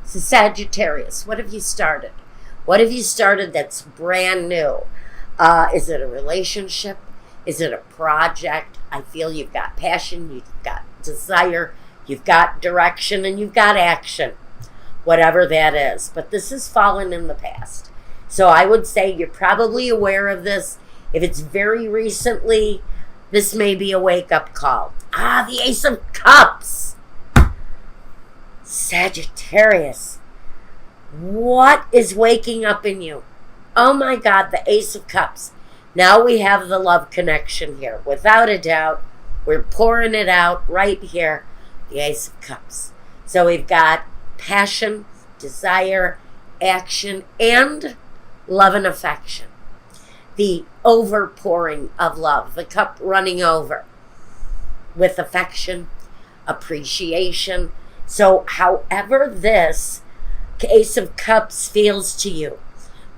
So Sagittarius, what have you started? What have you started that's brand new? Is it a relationship? Is it a project? I feel you've got passion, you've got desire, you've got direction, and you've got action, whatever that is. But this has fallen in the past. So I would say you're probably aware of this. If it's very recently, this may be a wake-up call. The Ace of Cups. Sagittarius. What is waking up in you? Oh my God, the Ace of Cups. Now we have the love connection here. Without a doubt, we're pouring it out right here. The Ace of Cups. So we've got passion, desire, action, and love and affection. The overpouring of love, the cup running over with affection, appreciation. So however this Ace of Cups feels to you,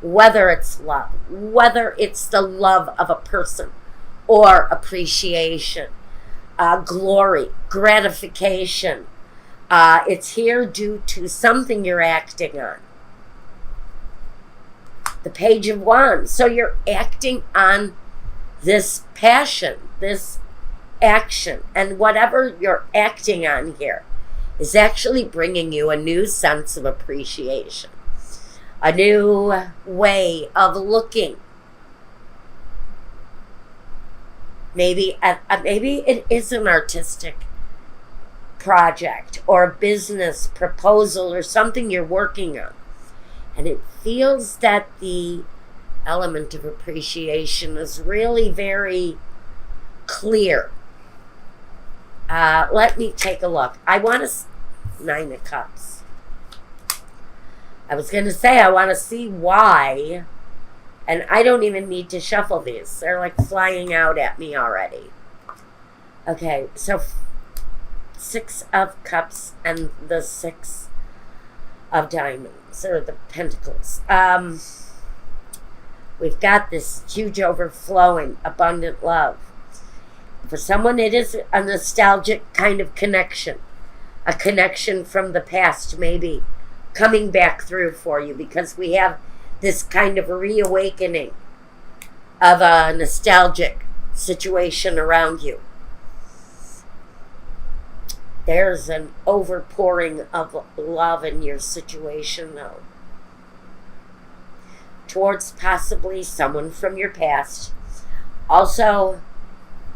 whether it's love, whether it's the love of a person or appreciation, glory, gratification, it's here due to something you're acting on. The Page of Wands. So you're acting on this passion, this action, and whatever you're acting on here is actually bringing you a new sense of appreciation, a new way of looking. Maybe it is an artistic project or a business proposal or something you're working on. And it feels that the element of appreciation is really very clear. Let me take a look. I want to... 9 of Cups. I was going to say I want to see why. And I don't even need to shuffle these. They're like flying out at me already. Okay, so 6 of Cups and the 6 of Diamonds, or the Pentacles. We've got this huge overflowing, abundant love. For someone, it is a nostalgic kind of connection. A connection from the past, maybe, coming back through for you, because we have this kind of reawakening of a nostalgic situation around you. There's an overpouring of love in your situation, though, towards possibly someone from your past. Also,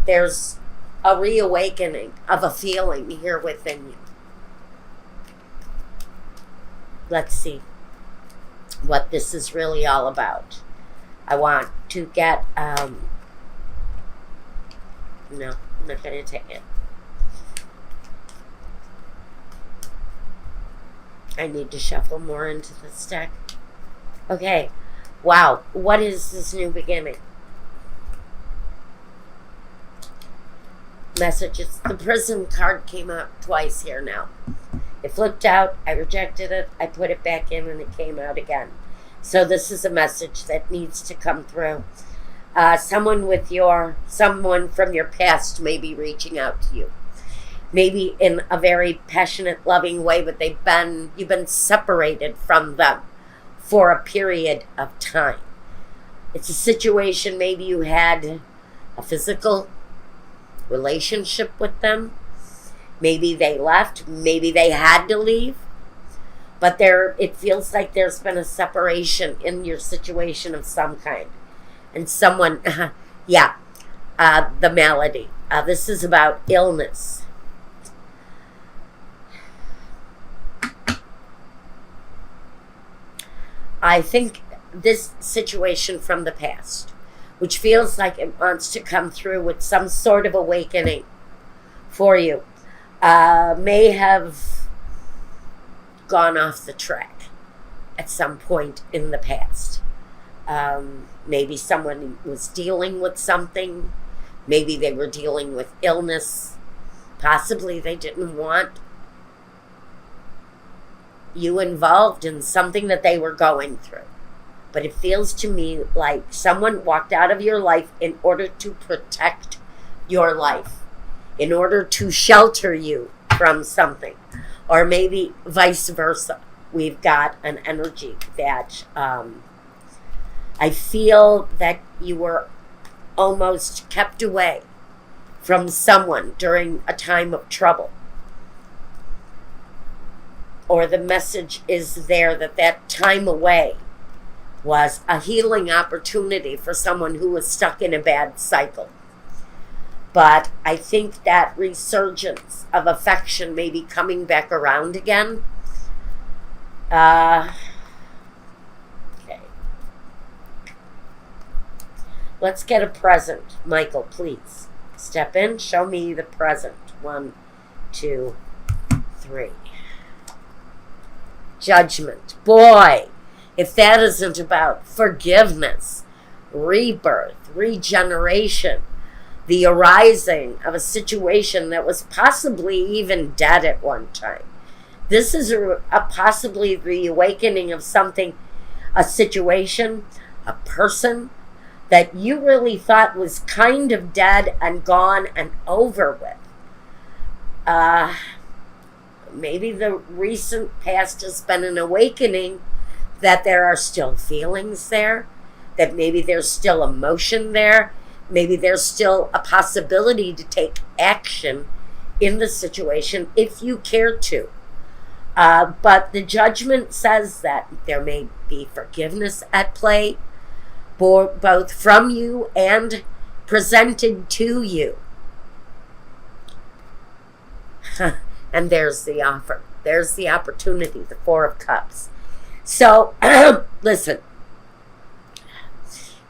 there's a reawakening of a feeling here within you. Let's see what this is really all about. I want to get, no, I'm not going to take it. I need to shuffle more into this deck. Okay. Wow. What is this new beginning? Messages. The Prison card came out twice here now. It flipped out. I rejected it. I put it back in and it came out again. So this is a message that needs to come through. Someone from your past may be reaching out to you. Maybe in a very passionate, loving way, but you've been separated from them for a period of time. It's a situation, maybe you had a physical relationship with them. Maybe they left, maybe they had to leave. But it feels like there's been a separation in your situation of some kind. And someone, the malady. This is about illness. I think this situation from the past, which feels like it wants to come through with some sort of awakening for you, may have gone off the track at some point in the past. Maybe someone was dealing with something. Maybe they were dealing with illness. Possibly they didn't want you involved in something that they were going through. But it feels to me like someone walked out of your life in order to protect your life, in order to shelter you from something, or maybe vice versa, we've got an energy that I feel that you were almost kept away from someone during a time of trouble. Or the message is there that that time away was a healing opportunity for someone who was stuck in a bad cycle. But I think that resurgence of affection may be coming back around again. Okay. Let's get a present. Michael, please. Step in. Show me the present. 1, 2, 3. Judgment. Boy, if that isn't about forgiveness, rebirth, regeneration, the arising of a situation that was possibly even dead at one time. This is a possibly the awakening of something, a situation, a person that you really thought was kind of dead and gone and over with. Maybe the recent past has been an awakening that there are still feelings there, that maybe there's still emotion there, maybe there's still a possibility to take action in the situation if you care to. But the judgment says that there may be forgiveness at play, both from you and presented to you. And there's the offer. There's the opportunity, the 4 of Cups. So, listen,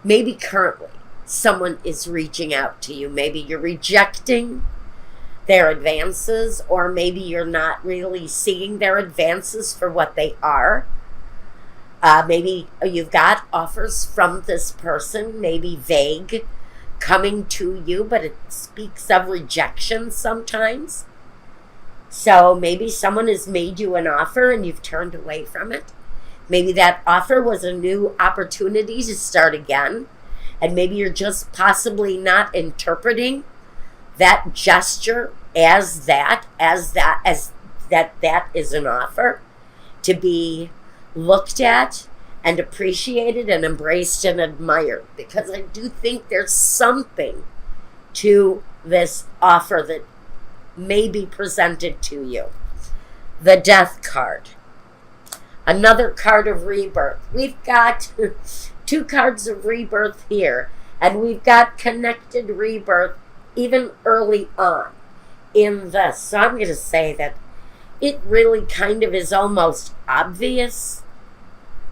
maybe currently someone is reaching out to you. Maybe you're rejecting their advances, or maybe you're not really seeing their advances for what they are. Maybe you've got offers from this person, maybe vague, coming to you, but it speaks of rejection sometimes. So maybe someone has made you an offer and you've turned away from it. Maybe that offer was a new opportunity to start again. And maybe you're just possibly not interpreting that gesture as that is an offer to be looked at and appreciated and embraced and admired. Because I do think there's something to this offer that may be presented to you. The Death card. Another card of rebirth. We've got 2 cards of rebirth here, and we've got connected rebirth even early on in this. So I'm going to say that it really kind of is almost obvious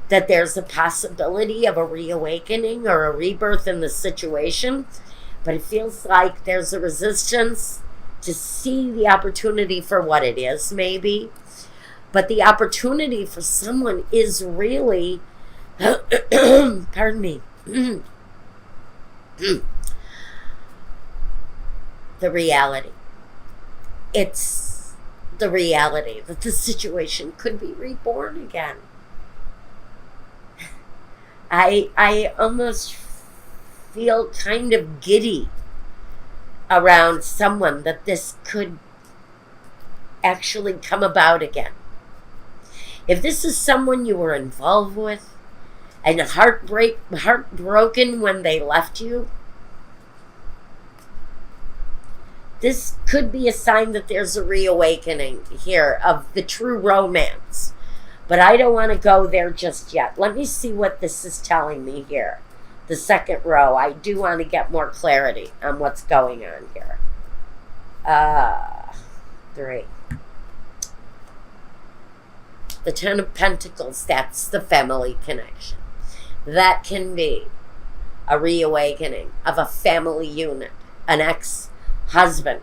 that there's a possibility of a reawakening or a rebirth in the situation, but it feels like there's a resistance to see the opportunity for what it is, maybe. But the opportunity for someone is really, pardon me, the reality. It's the reality that the situation could be reborn again. I almost feel kind of giddy around someone that this could actually come about again. If this is someone you were involved with and heartbroken when they left you, this could be a sign that there's a reawakening here of the true romance. But I don't want to go there just yet. Let me see what this is telling me here. The second row. I do want to get more clarity on what's going on here. 3. The 10 of Pentacles, that's the family connection. That can be a reawakening of a family unit, an ex-husband,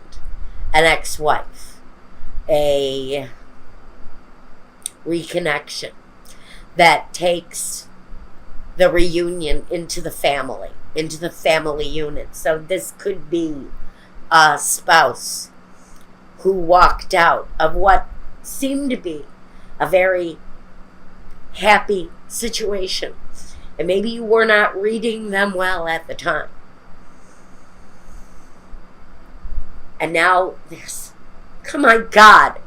an ex-wife, a reconnection that takes the reunion into the family unit. So this could be a spouse who walked out of what seemed to be a very happy situation. And maybe you were not reading them well at the time. And now there's, oh my God.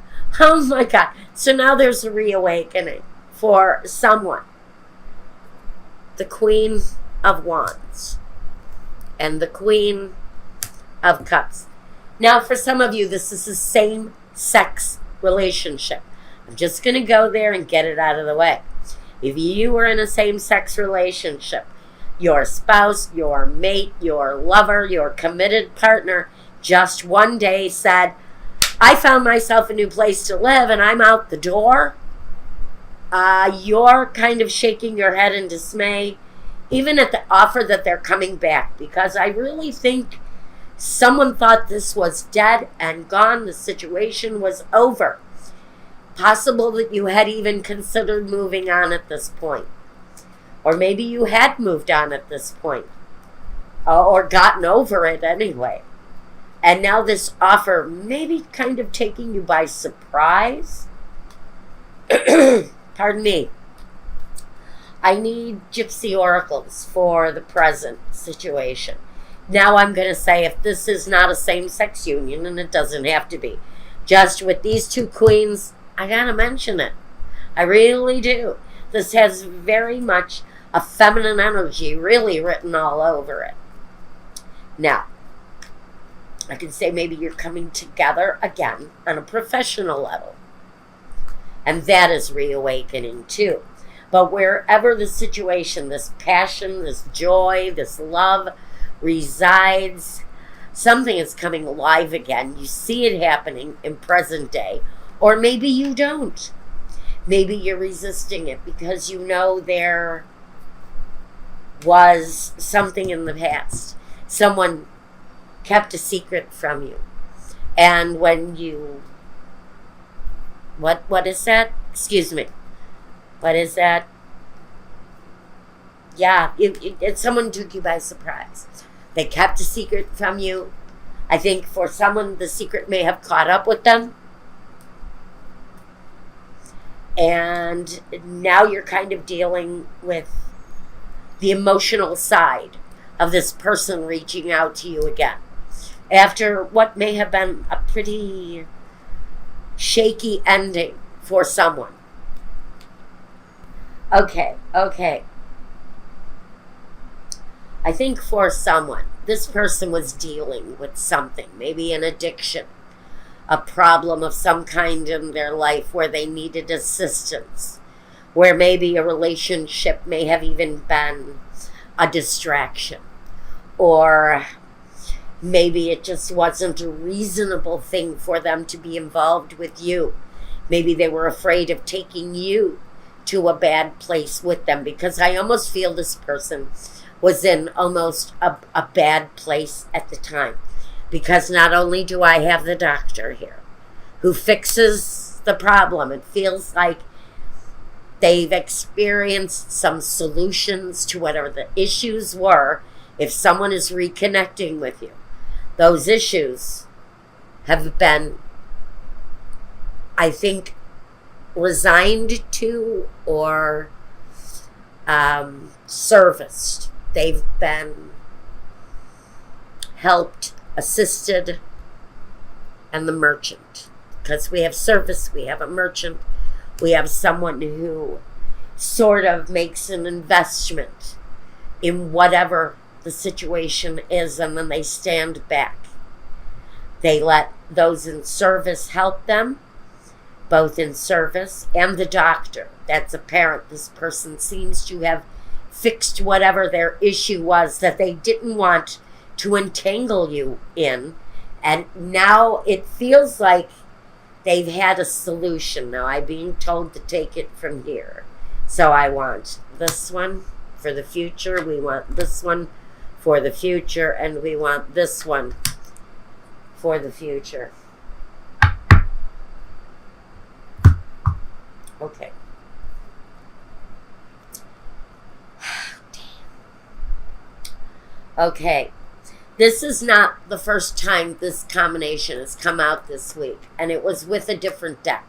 So now there's a reawakening. for someone, the Queen of Wands and the Queen of Cups. Now, for some of you, this is the same sex relationship. I'm just going to go there and get it out of the way. If you were in a same-sex relationship, your spouse, your mate, your lover, your committed partner just one day said, I found myself a new place to live and I'm out the door, you're kind of shaking your head in dismay, even at the offer that they're coming back, because I really think someone thought this was dead and gone. The situation was over. Possible that you had even considered moving on at this point. Or maybe you had moved on at this point. Or gotten over it anyway. And now this offer maybe kind of taking you by surprise. Pardon me. I need gypsy oracles for the present situation. Now I'm going to say, if this is not a same-sex union, and it doesn't have to be, just with these two queens, I gotta mention it. I really do. This has very much a feminine energy really written all over it. Now, I can say maybe you're coming together again on a professional level. And that is reawakening too. But wherever the situation, this passion, this joy, this love resides, something is coming alive again. You see it happening in present day. Or maybe you don't. Maybe you're resisting it because you know there was something in the past. Someone kept a secret from you. And when you... What is that? Excuse me. What is that? Yeah, someone took you by surprise. They kept a secret from you. I think for someone, the secret may have caught up with them. And now you're kind of dealing with the emotional side of this person reaching out to you again. After what may have been a pretty shaky ending for someone. Okay. I think for someone, this person was dealing with something, maybe an addiction, a problem of some kind in their life where they needed assistance, where maybe a relationship may have even been a distraction, or maybe it just wasn't a reasonable thing for them to be involved with you. Maybe they were afraid of taking you to a bad place with them, because I almost feel this person was in almost a bad place at the time. Because not only do I have the doctor here who fixes the problem, it feels like they've experienced some solutions to whatever the issues were. If someone is reconnecting with you, those issues have been, I think, resigned to or serviced. They've been helped, assisted, and the merchant. Because we have service, we have a merchant, we have someone who sort of makes an investment in whatever the situation is, and then they stand back. They let those in service help them, both in service and the doctor. That's apparent. This person seems to have fixed whatever their issue was that they didn't want to entangle you in. And now it feels like they've had a solution. Now I'm being told to take it from here. So I want this one for the future. We want this one for the future. And we want this one for the future. Okay. Okay. This is not the first time this combination has come out this week, and it was with a different deck.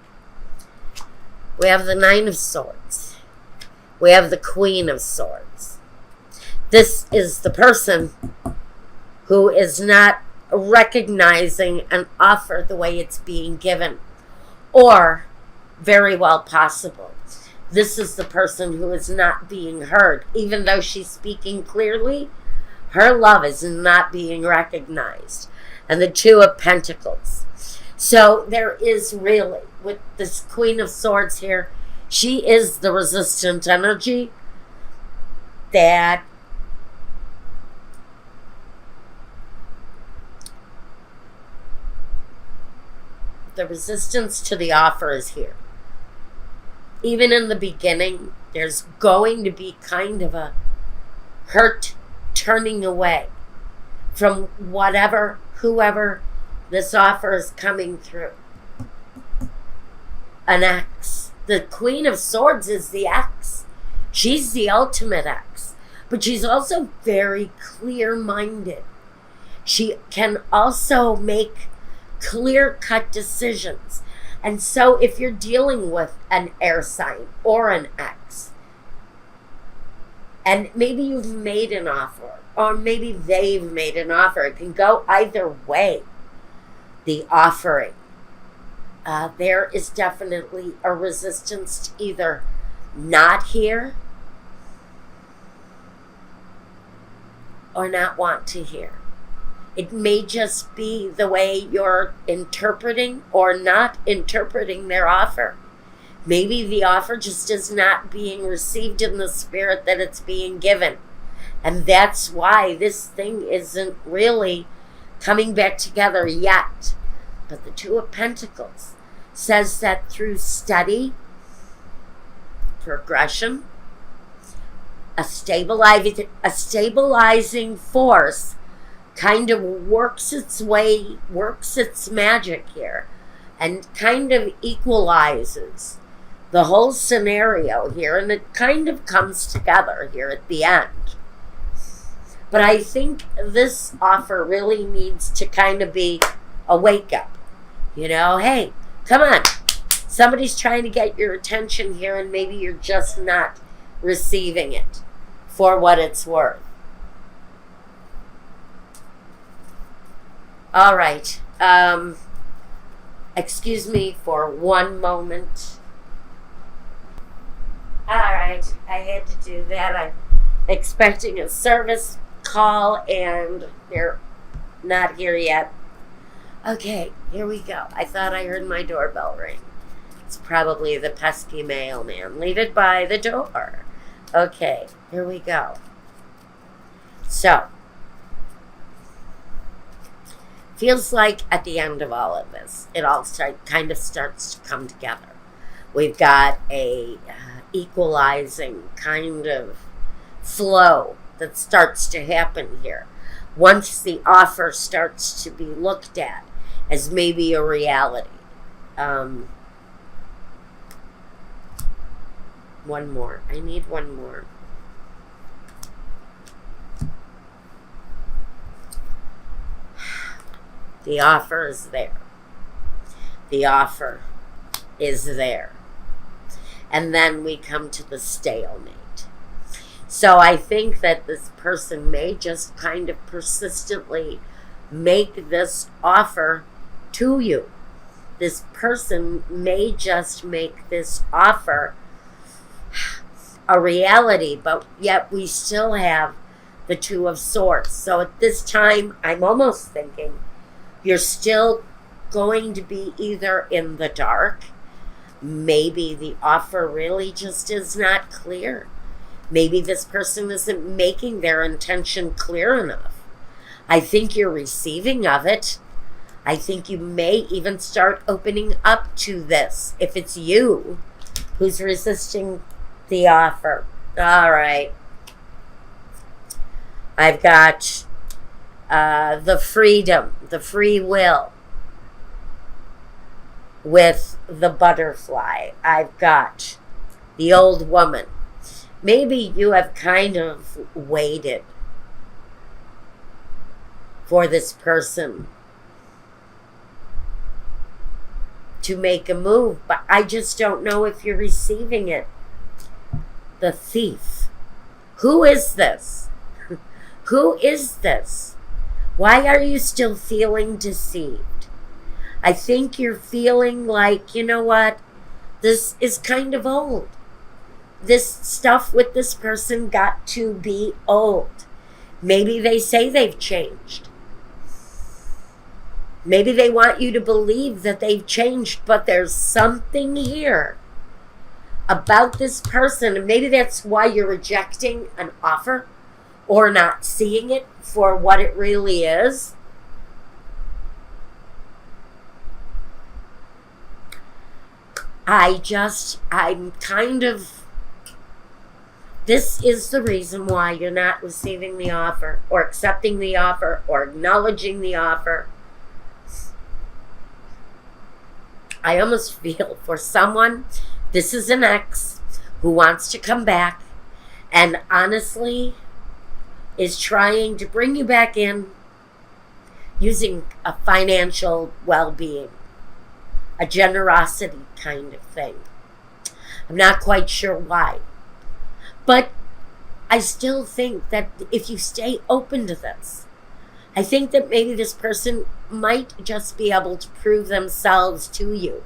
We have the Nine of Swords. We have the Queen of Swords. This is the person who is not recognizing an offer the way it's being given, or very well possible this is the person who is not being heard. Even though she's speaking clearly, her love is not being recognized. And the Two of Pentacles. So there is really, with this Queen of Swords here, she is the resistant energy that the resistance to the offer is here. Even in the beginning, there's going to be kind of a hurt turning away from whoever this offer is coming through. An ex. The Queen of Swords is the ex. She's the ultimate ex. But she's also very clear-minded. She can also make clear-cut decisions. And so if you're dealing with an air sign or an ex, and maybe you've made an offer, or maybe they've made an offer, it can go either way, the offering. There is definitely a resistance to either not hear or not want to hear. It may just be the way you're interpreting or not interpreting their offer. Maybe the offer just is not being received in the spirit that it's being given. And that's why this thing isn't really coming back together yet. But the Two of Pentacles says that through study, progression, a stabilizing force kind of works its magic here and kind of equalizes the whole scenario here, and it kind of comes together here at the end. But I think this offer really needs to kind of be a wake up. You know, hey, come on. Somebody's trying to get your attention here, and maybe you're just not receiving it for what it's worth. All right. Excuse me for one moment. All right. I had to do that. I'm expecting a service call, and they're not here yet. Okay, here we go. I thought I heard my doorbell ring. It's probably the pesky mailman. Leave it by the door. Okay, here we go. So, feels like at the end of all of this, it all kind of starts to come together. We've got a equalizing kind of flow that starts to happen here. Once the offer starts to be looked at as maybe a reality. One more. I need one more. The offer is there. The offer is there. And then we come to the stalemate. So I think that this person may just kind of persistently make this offer to you. This person may just make this offer a reality, but yet we still have the Two of Swords. So at this time, I'm almost thinking you're still going to be either in the dark. Maybe the offer really just is not clear. Maybe this person isn't making their intention clear enough. I think you're receiving of it. I think you may even start opening up to this if it's you who's resisting the offer. All right. I've got the freedom, the free will with the butterfly. I've got the old woman. Maybe you have kind of waited for this person to make a move, but I just don't know if you're receiving it. The thief. Who is this? Who is this? Why are you still feeling deceived? I think you're feeling like, you know what? This is kind of old. this stuff with this person got to be old. Maybe they say they've changed. Maybe they want you to believe that they've changed, but there's something here about this person, and maybe that's why you're rejecting an offer or not seeing it for what it really is. I'm kind of, this is the reason why you're not receiving the offer or accepting the offer or acknowledging the offer. I almost feel for someone, this is an ex who wants to come back and honestly is trying to bring you back in using a financial well-being, a generosity kind of thing. I'm not quite sure why. But I still think that if you stay open to this, I think that maybe this person might just be able to prove themselves to you.